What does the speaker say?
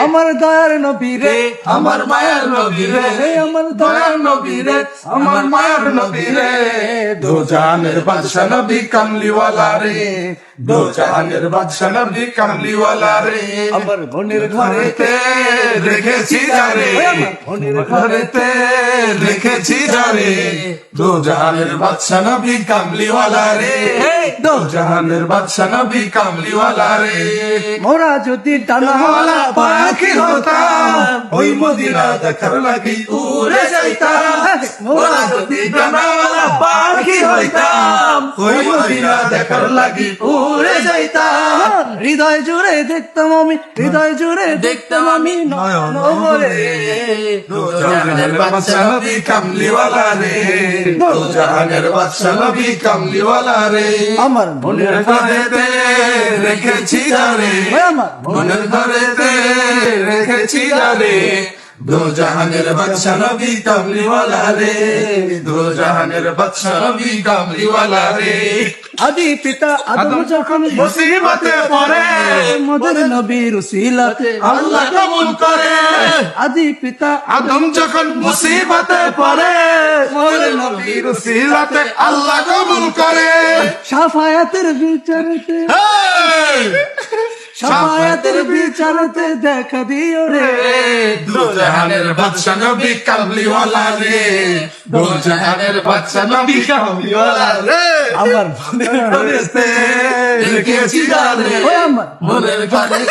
আমার দয়ার নবী রে, আমার মায়ার নবী রে, আমার দয়ার নবী রে, আমার মায়ার নবী রে, দো জাহানের বাদশা নবী কামলিওয়ালা রে, দো জাহানের বাদশা নবী কামলিওয়ালা রে, আমার বোনের ঘরে ঘরেতে রেখেছি যারে, বোনের ঘরেতে রেখেছি যারে, দো জাহানের বাদশা নবী কামলিওয়ালা রে, দো জাহানের বাদশা নবী কামলিওয়ালা রে। মোরা যদি ডানাওয়ালা পাখি হতাম, ওই মদিনা দেখার লাগি উড়ে যাইতাম। ওরা যদি ডানাওয়ালা পাখি হইতাম, ওই মদিনা দেখার লাগি উড়ে যাইতাম। হৃদয় জুড়ে দেখতাম আমি, হৃদয় জুড়ে দেখতাম আমি নয়ন ভরে। দো জাহানের বাদশা নবী কামলিওয়ালা রে, দো জাহানের বাদশা নবী কামলিওয়ালা রে, আমার মনের ঘরেতে রেখেছি যারে, আমার মনের ঘরেতে রেখেছি যারে, দো জাহানের বাদশা নবী কামলিওয়ালা রে, দো জাহানের বাদশা নবী কামলিওয়ালা রে। আদি পিতা আদম যখন মুসিবতে পড়ে, মদের নবীর উসিলাতে আল্লাহ কবুল করে। আদি পিতা আদম যখন মুসিবতে পড়ে, মোর নবীর উসিলাতে আল্লাহ কবুল করে। সাফায়াতের বিচারতে হেই! সাফায়াতের বিচারতে দেখা দিও রে। দো জাহানের বাদশা নবী কামলিওয়ালা রে, দো জাহানের বাদশা নবী কামলিওয়ালা রে, আমার বোনের ঘরেতে রেখেছি যারে, আমার মনের ঘরে